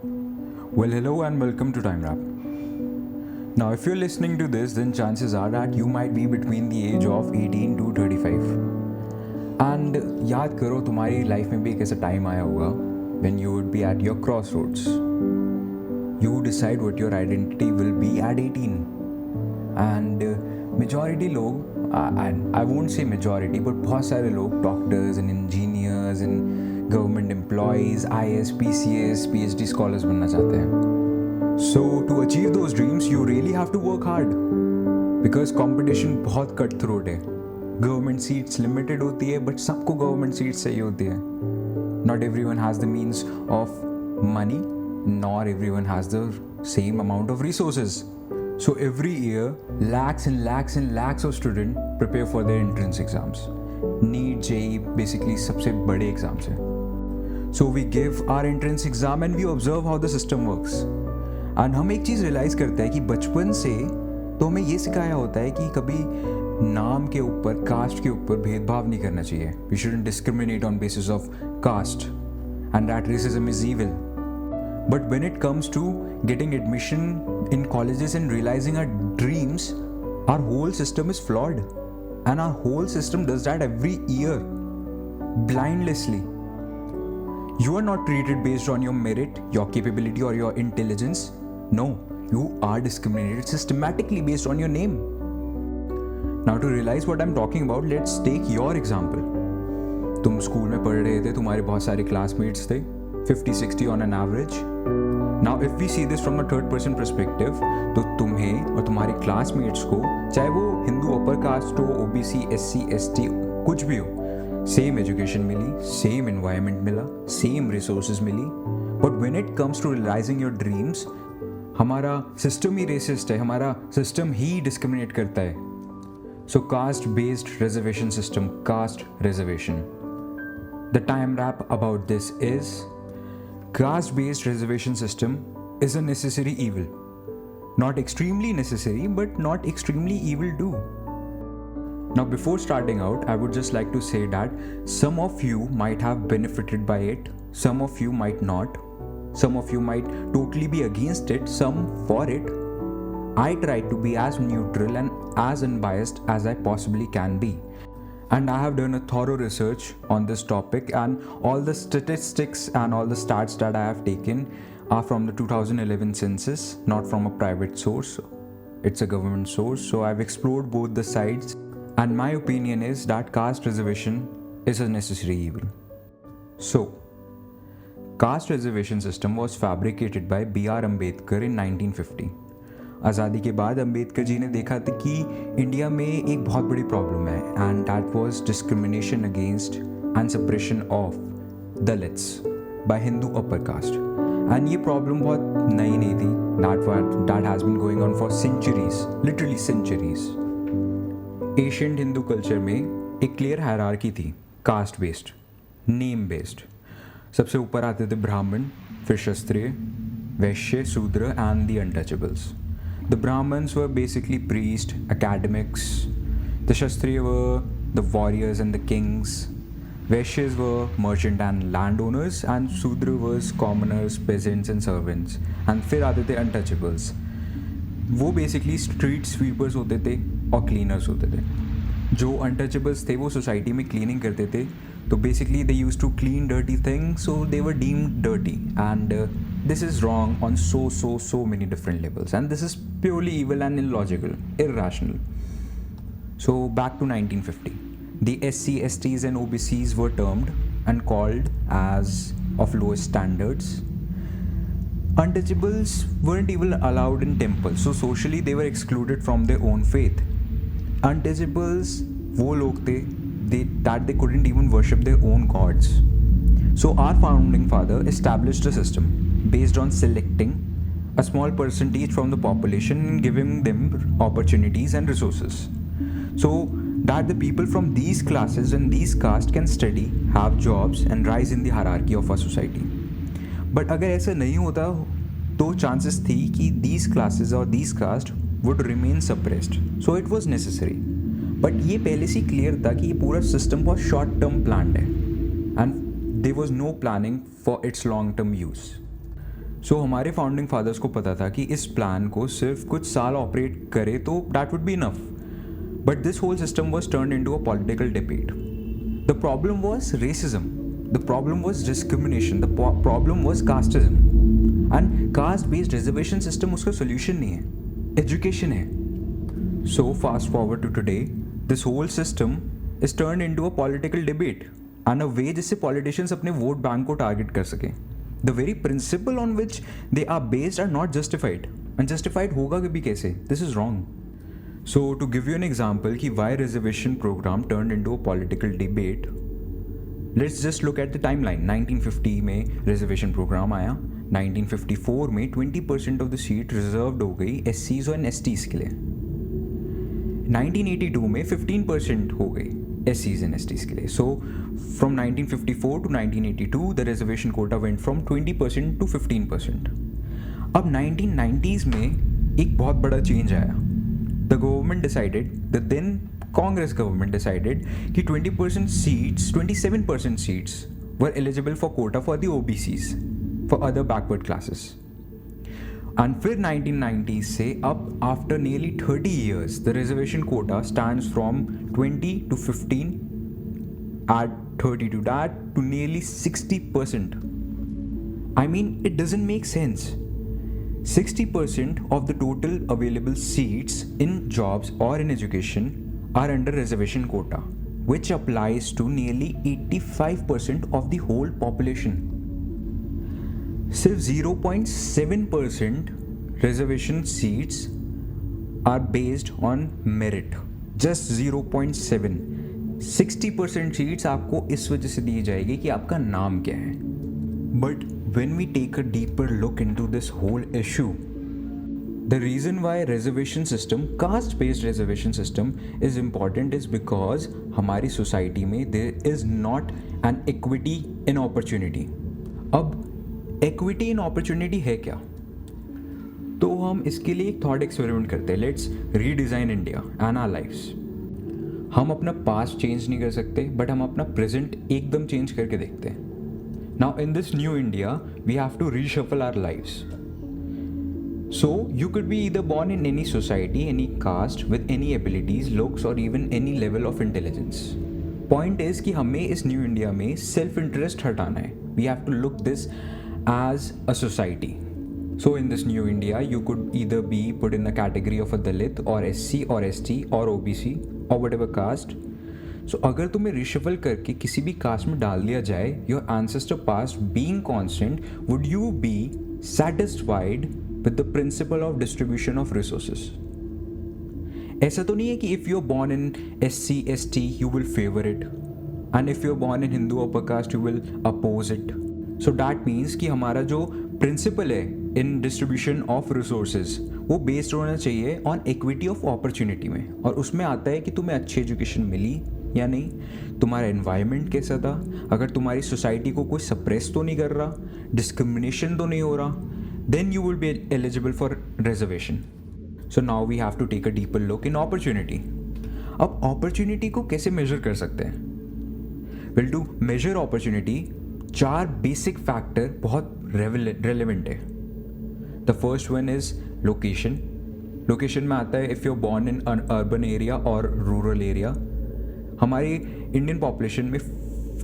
Well, hello and welcome to Time Wrap. Now, if you're listening to this, then chances are that you might be between the age of 18 to 35. And याद करो तुम्हारी life में भी एक ऐसा time आया होगा when you would be at your crossroads. You decide what your identity will be at 18. And majority लोग, and I won't say majority, but बहुत सारे लोग doctors and engineers and government employees, IAS, PCS, PhD scholars बनना चाहते हैं. So to achieve those dreams, you really have to work hard because competition बहुत cutthroat है. Government seats limited होती है, but सबको government seats चाहिए होती है. Not everyone has the means of money, nor everyone has the same amount of resources. So every year, lakhs and lakhs and lakhs of students prepare for their entrance exams. NEET, JEE, basically सबसे बड़े exams हैं. So we give our entrance exam and we observe how the system works. And हम एक चीज़ realize करते हैं कि बचपन से तो हमें ये सिखाया होता है कि कभी नाम के ऊपर, कास्ट के ऊपर भेदभाव नहीं करना चाहिए. We shouldn't discriminate on basis of caste, and that racism is evil. But when it comes to getting admission in colleges and realizing our dreams, our whole system is flawed. And our whole system does that every year, blindlessly. You are not treated based on your merit, your capability, or your intelligence. No, you are discriminated systematically based on your name. Now to realize what I'm talking about, let's take your example. तुम school में पढ़ रहे थे, तुम्हारे बहुत सारे classmates थे, 50-60 on an average. Now if we see this from a third person perspective, तो तुम्हें और तुम्हारे क्लासमेट्स को, चाहे वो हिंदू अपर कास्ट हो, OBC, SC, ST, कुछ भी हो, सेम एजुकेशन मिली, सेम एनवायरनमेंट मिला, सेम रिसोर्सेज मिली. But when it comes to realising your dreams, हमारा सिस्टम ही रेसिस्ट है, हमारा सिस्टम ही डिस्क्रिमिनेट करता है. So caste based reservation system, caste reservation. The time rap about this is caste based reservation system is a necessary evil. Not extremely necessary, but not extremely evil too. Now before starting out, I would just like to say that some of you might have benefited by it, some of you might not, some of you might totally be against it, some for it. I try to be as neutral and as unbiased as I possibly can be. And I have done a thorough research on this topic, and all the statistics and all the stats that I have taken are from the 2011 census, not from a private source. It's a government source, so I've explored both the sides, and my opinion is that caste reservation is a necessary evil. So, caste reservation system was fabricated by B.R. Ambedkar in 1950. आज़ादी के बाद अंबेडकर जी ने देखा था कि India में एक बहुत बड़ी प्रॉब्लम है, and that was discrimination against and suppression of Dalits by Hindu upper caste. And ये प्रॉब्लम बहुत नई नहीं थी, that has been going on for centuries, literally centuries. Ancient Hindu culture में एक क्लियर हायरार्की थी, कास्ट बेस्ड, नेम बेस्ड. सबसे ऊपर आते थे ब्राह्मण, फिर Kshatriya, Vaishya, Shudra and the untouchables. The Brahmins were basically priests, academics. The Kshatriya were the warriors and the kings. Vaishyas were merchant and landowners, and Sudra was commoners, peasants and servants. And फिर आते थे untouchables. वो basically street sweepers होते थे और cleaners होते थे. जो untouchables थे वो society में cleaning करते थे, तो basically they used to clean dirty things, so they were deemed dirty. And this is wrong on so many different levels, and this is purely evil and illogical, irrational. So back to 1950, the SC, STs and OBCs were termed and called as of lowest standards. Untouchables weren't even allowed in temples, so socially they were excluded from their own faith. Untouchables वो लोग थे that they couldn't even worship their own gods. So our founding father established a system based on selecting a small percentage from the population and giving them opportunities and resources, so that the people from these classes and these castes can study, have jobs and rise in the hierarchy of our society. But अगर ऐसा नहीं होता तो chances थी कि these classes or these castes would remain suppressed, so it was necessary. But ये पहले से क्लियर था कि ये पूरा सिस्टम बहुत शॉर्ट टर्म प्लान्ड है, and there was no planning for its long term use. सो हमारे फाउंडिंग फादर्स को पता था कि इस प्लान को सिर्फ कुछ साल ऑपरेट करे तो that would be enough, but this whole system was turn into a political debate. The problem was racism, the problem was discrimination, the problem was casteism, and caste based reservation system उसका solution नहीं है, education है. So fast forward to today, this whole system is turn into a political debate and a way जिससे politicians अपने vote bank को target कर सकें. The very principle on which they are based are not justified. Unjustified होगा कभी कैसे? This is wrong. So to give you an example कि why reservation program turned into a political debate, let's just look at the timeline. 1950 में reservation program आया, 1954 में 20% of the seat reserved हो गई SCs और STs के लिए, 1982 में 15% हो गई SCs and STs के लिए. So from 1954 to 1982 the reservation quota went from 20% to 15%. अब 1990s में एक बहुत बड़ा चेंज आया. The government decided, the then Congress government decided कि 20% seats, 27% seats were eligible for quota for the OBCs, for other backward classes. And फिर 1990s से अब after nearly 30 years the reservation quota stands from 20 to 15, add 30 to that to nearly 60%. I mean, it doesn't make sense. 60% of the total available seats in jobs or in education are under reservation quota, which applies to nearly 85% of the whole population. सिर्फ 0.7% reservation seats are based on merit. Just 0.7. 60% seats आपको इस वजह से दी जाएगी कि आपका नाम क्या है. But when we take a deeper look into this whole issue, the reason why reservation system, caste based reservation system is important is because हमारी society में there is not an equity in opportunity. अब equity in opportunity है क्या? तो हम इसके लिए एक थॉट एक्सपेरिमेंट करते हैं. Let's redesign India and our lifes. हम अपना पास्ट चेंज नहीं कर सकते, बट हम अपना प्रेजेंट एकदम चेंज करके देखते हैं. Now in this new India we have to reshuffle our lifes. So you could be either born in any society, any caste, with any abilities, looks or even any level of intelligence. Point is कि हमें इस new India में self interest हटाना है. We have to look this as a society. So in this new India, you could either be put in the category of a Dalit or SC or ST or OBC or whatever caste. So अगर तुम्हें reshuffle करके किसी भी caste में डाल दिया जाए, your ancestor past being constant, would you be satisfied with the principle of distribution of resources? ऐसा तो नहीं है कि if you're born in SC, ST, you will favor it, and if you're born in Hindu upper caste, you will oppose it. So that means कि हमारा जो principal है इन distribution of resources वो बेस्ड होना चाहिए ऑन इक्विटी ऑफ अपॉर्चुनिटी में. और उसमें आता है कि तुम्हें अच्छी एजुकेशन मिली या नहीं, तुम्हारा एनवायरनमेंट कैसा था, अगर तुम्हारी सोसाइटी को कोई सप्रेस तो नहीं कर रहा, डिस्क्रिमिनेशन तो नहीं हो रहा, then you will be eligible for reservation. So now we have to take a deeper look in opportunity. अब अपॉर्चुनिटी को कैसे मेजर कर सकते हैं? Well, to measure opportunity 4 basic factor बहुत रेलेवेंट है. The first one is location. Location में आता है if you are born in an urban area और रूरल एरिया. हमारी इंडियन पॉपुलेशन में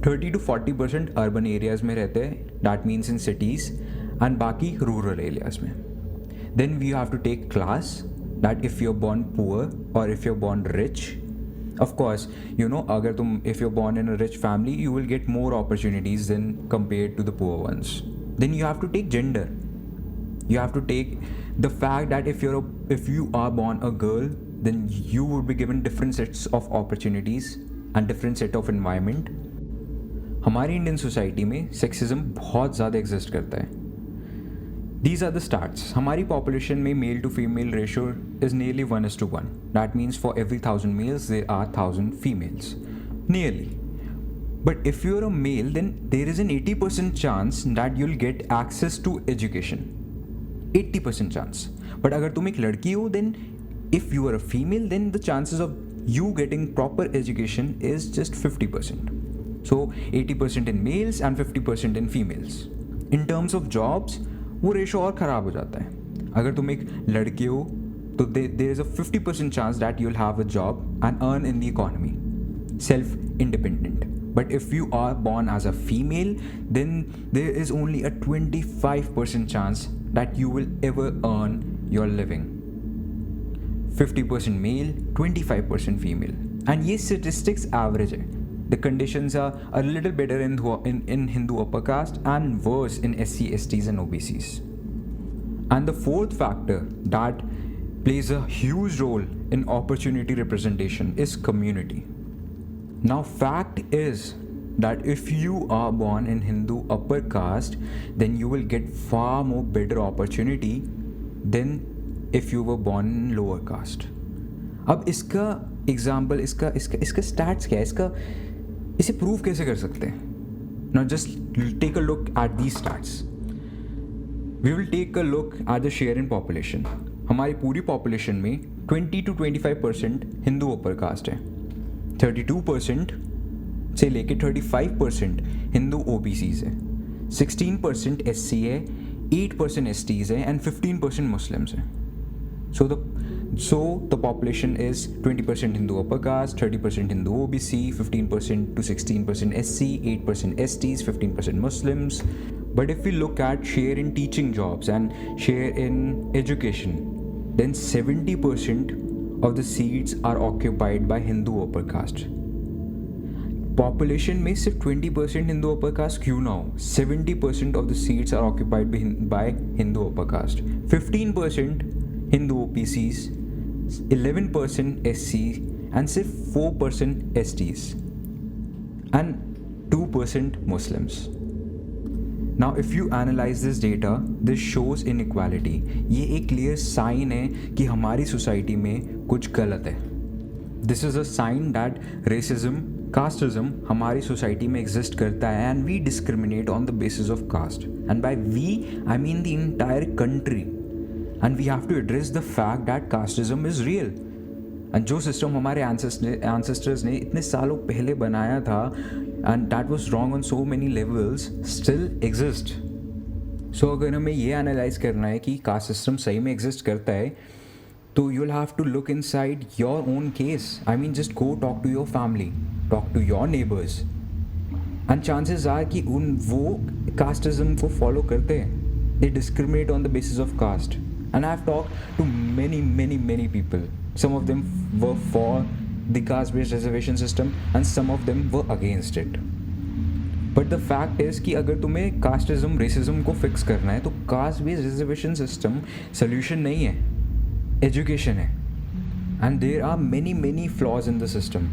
30 to 40% अर्बन एरियाज में रहते हैं, that means in cities, and बाकी रूरल एरियाज में. Then we have to take class, that if you are born poor और if you are born rich. Of course, you know, अगर तुम if you're born in a rich family, you will get more opportunities than compared to the poor ones. Then you have to take gender. You have to take the fact that if you are born a girl, then you would be given different sets of opportunities and different set of environment. हमारी Indian society में sexism बहुत ज़्यादा exist करता है. These are the stats. हमारी population में male to female ratio is nearly 1:1. That means for every 1,000 males there are 1,000 females. Nearly. But if you're a male, then there is an 80% chance that you'll get access to education. 80% chance. But अगर तुम एक लड़की हो, then if you are a female, then the chances of you getting proper education is just 50%. So 80% in males and 50% in females. In terms of jobs, वो ratio और ख़राब हो जाता है। अगर तुम एक लड़के हो तो there is a 50% chance that you will have a job and earn in the economy, self independent. But if you are born as a female, then there is only a 25% chance that you will ever earn your living. 50% male, 25% female. And ये statistics average है. The conditions are a little better in Hindu upper caste and worse in SC, STs and OBCs. And the fourth factor that plays a huge role in opportunity representation is community. Now, fact is that if you are born in Hindu upper caste, then you will get far more better opportunity than if you were born in lower caste. अब इसका example, इसका stats क्या है, इसे prove कैसे कर सकते हैं? Now just take a look at these stats. We will take a look at the share in population. हमारी पूरी पॉपुलेशन में 20 to 25% हिंदू अपर कास्ट है, 32% से लेके 35% हिंदू OBCs है, 16% SC है, 8% STs है एंड 15% मुस्लिम्स है. So the population is 20% Hindu upper caste, 30% Hindu OBC, 15% to 16% SC, 8% STs, 15% Muslims. But if we look at share in teaching jobs and share in education, then 70% of the seats are occupied by Hindu upper caste. Population में सिर्फ 20% Hindu upper cast क्यों ना हो, 70% of the seats are occupied by Hindu upper caste, 15% Hindu OBCs, 11% SC and सिर्फ 4% STs and 2% Muslims. Now if you analyze this data, this shows inequality. ये एक clear sign है कि हमारी सोसाइटी में कुछ गलत है. This is a sign that racism, casteism हमारी सोसाइटी में एग्जिस्ट करता है and we discriminate on the basis of caste. And by we, I mean the entire country. And we have to address the fact that casteism is real. And जो system हमारे ancestors ने इतने सालों पहले बनाया था and that was wrong on so many levels still exist. So अगर हमें ये एनालाइज करना है कि कास्ट सिस्टम सही में एग्जिस्ट करता है, तो you'll have to look inside your own case. I mean, just go talk to your family, talk to your neighbors, and chances are कि वो casteism को follow करते हैं. They discriminate on the basis of caste. And I've talked to many people. Some of them were for the caste based reservation system and some of them were against it. But the fact is कि अगर तुम्हें casteism, racism को fix करना है तो caste based reservation system solution नहीं है, education है. And there are many flaws in the system.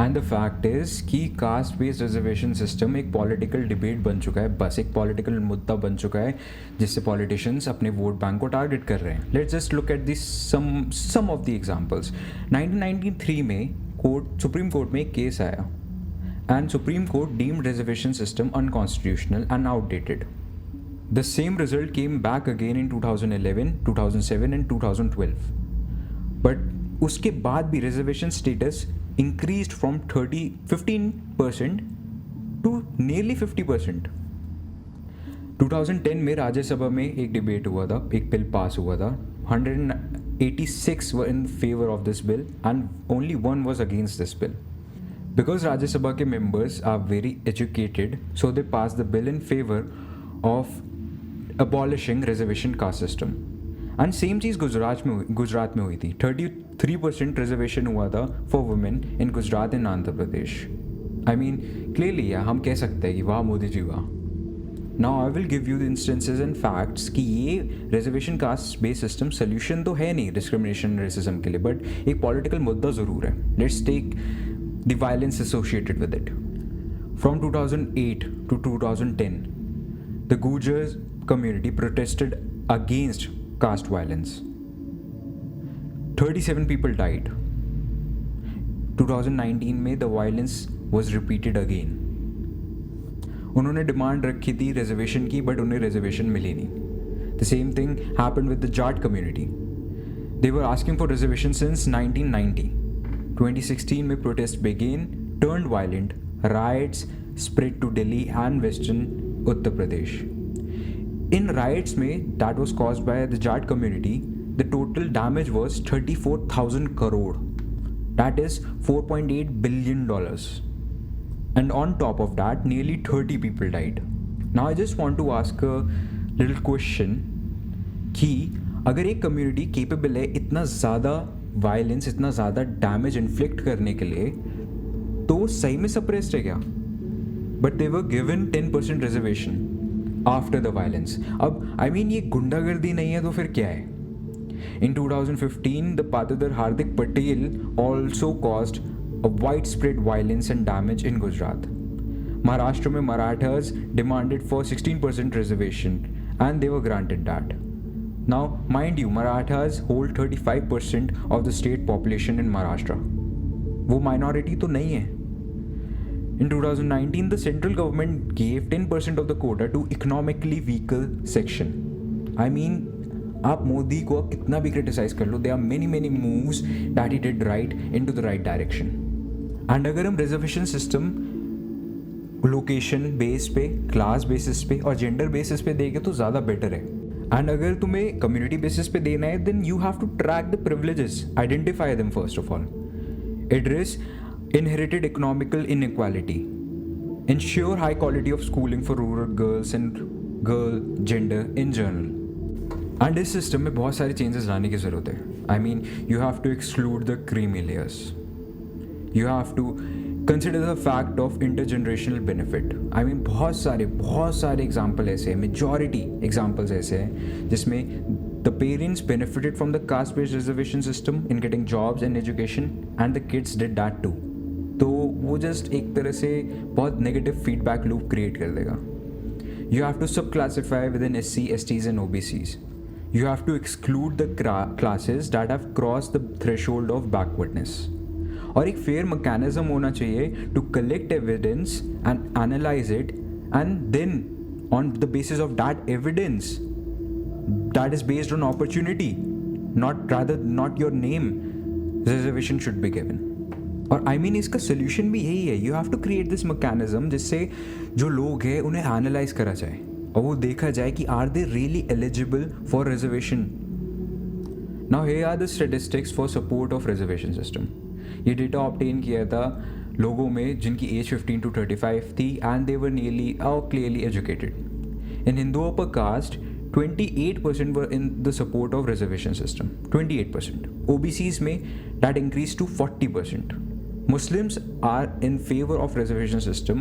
And the fact is कि caste based reservation system एक political debate बन चुका है, बस एक political मुद्दा बन चुका है जिससे politicians अपने vote bank को target कर रहे हैं. Let's just look at this some of the examples. 1993 में Supreme Court में एक case आया and Supreme Court deemed reservation system unconstitutional and outdated. The same result came back again in 2011, 2007 and 2012. But उसके बाद भी reservation status increased from 15% to nearly 50%. 2010 में राज्यसभा में एक डिबेट हुआ था, एक बिल पास हुआ था. 186 were in favor of this bill and only one was against this bill. Because Rajya Sabha के members are very educated, so they passed the bill in favor of abolishing reservation caste system. And same चीज़ गुजरात में हुई थी. 33% reservation हुआ था for women in Gujarat and Andhra Pradesh. I mean, clearly हम कह सकते हैं कि वाह मोदी जी वाह. Now I will give you the instances and facts कि ये reservation caste based system solution तो है नहीं discrimination racism के लिए, but एक political मुद्दा ज़रूर है. Let's take the violence associated with it. From 2008 to 2010, the Gujar community protested against caste violence. 37 people died. 2019 में the violence was repeated again. उन्होंने डिमांड रखी थी रिजर्वेशन की, बट उन्हें रिजर्वेशन मिली नहीं. The same thing happened with the Jat community. They were asking for reservation since 1990. 2016 में protest began, turned violent, riots spread to Delhi and western Uttar Pradesh. In riots that was caused by the Jat community, the total damage was 34,000 crore. That is $4.8 billion. And on top of that, nearly 30 people died. Now I just want to ask a little question कि अगर एक community capable है इतना ज़्यादा violence, इतना ज़्यादा damage inflict करने के लिए, तो सही में सप्रेस्ड है क्या? But they were given 10% reservation after the violence. अब आई मीन ये गुंडागर्दी नहीं है तो फिर क्या है? In 2015, the Patadar Hardik Patel also caused a widespread violence and damage in Gujarat. Maharashtra mein Marathas demanded for 16% reservation and they were granted that. Now, mind you, Marathas hold 35% of the state population in Maharashtra. वो minority तो नहीं है. In 2019, the central government gave 10% of the quota to economically weaker section. I mean, आप मोदी को कितना भी criticise कर लो, there are many moves that he did right into the right direction. And अगर हम रिजर्वेशन सिस्टम लोकेशन बेस पे, class basis पे और जेंडर बेसिस पे देंगे तो ज़्यादा बेटर है. एंड अगर तुम्हें कम्युनिटी बेसिस पे देना है, then you have to track the privileges, identify them first of all, address inherited economical inequality, ensure high quality of schooling for rural girls and girl gender in general. And इस system में बहुत सारे changes लाने की ज़रूरत है. I mean you have to exclude the creamy layers, you have to consider the fact of intergenerational benefit. I mean बहुत सारे एग्जाम्पल ऐसे हैं, मेजॉरिटी एग्जाम्पल्स ऐसे हैं जिसमें the parents benefited from the caste based reservation system in getting jobs and education and the kids did that too. तो वो just एक तरह से बहुत नेगेटिव फीडबैक लूप क्रिएट कर देगा. यू हैव टू सब classify with in SC, STs and OBCs. You have to exclude the classes that have crossed the threshold of backwardness. और एक फेयर मैकेनिज्म होना चाहिए to collect evidence and analyze it, and then on the basis of that evidence that is based on opportunity, not your name, reservation should be given. और I mean इसका solution भी यही है. You have to create this mechanism जिससे जो लोग हैं उन्हें एनालाइज करा जाए और वो देखा जाए कि are they really eligible for reservation. Now here are the statistics for support of reservation system. ये डेटा ऑब्टेन किया था लोगों में जिनकी एज 15 to 35 थी एंड दे वर नियरली और clearly educated. In Hindu upper cast 28% were in the support of reservation system. 28%. OBCs में that increased to 40%. Muslims are in favor of reservation system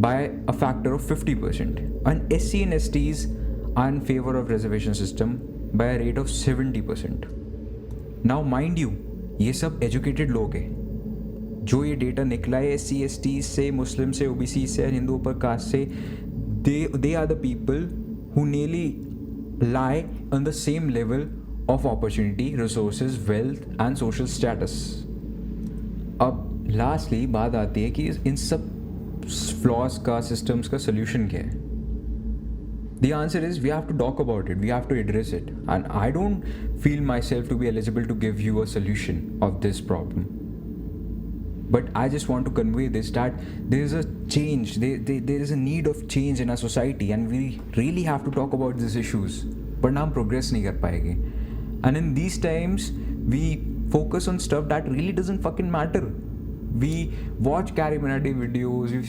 by a factor of 50%. And SC and STs are in favor of reservation system by a rate of 70%. Now mind you, ये सब educated लोग हैं. जो ये data निकला है SC, STs से, मुस्लिम से, OBC से, हिंदू अपर कास्ट से, they are the people who nearly lie on the same level of opportunity, resources, wealth and social status. अब लास्टली बात आती है कि इन सब फ्लॉज का, सिस्टम्स का सोल्यूशन क्या है? The answer is we have to talk about it, we have to address it, and I don't feel myself to be eligible to give you a solution of this problem. But I just want to convey this, that there is a change, there is a need of change in our society and we really have to talk about these issues. But now progress नहीं कर पाएंगे. And in these times, we focus on stuff that really doesn't fucking matter. We watch Carrie Minati videos, we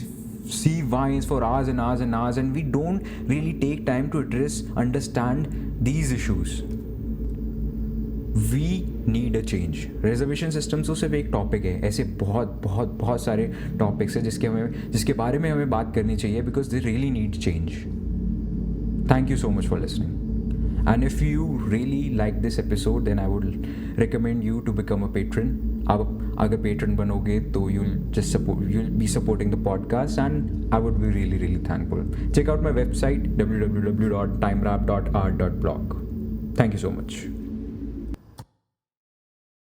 see vines for hours and hours and hours, and we don't really take time to understand these issues. We need a change. Reservation systems तो सिर्फ एक topic है. ऐसे बहुत सारे topics हैं जिसके बारे में हमें बात करनी चाहिए because they really need change. Thank you so much for listening. And if you really like this episode, then I would recommend you to become a patron. आप अगर patron बनोगे तो you'll be supporting the podcast and I would be really thankful. Check out my website www.timerap.art.blog. Thank you so much.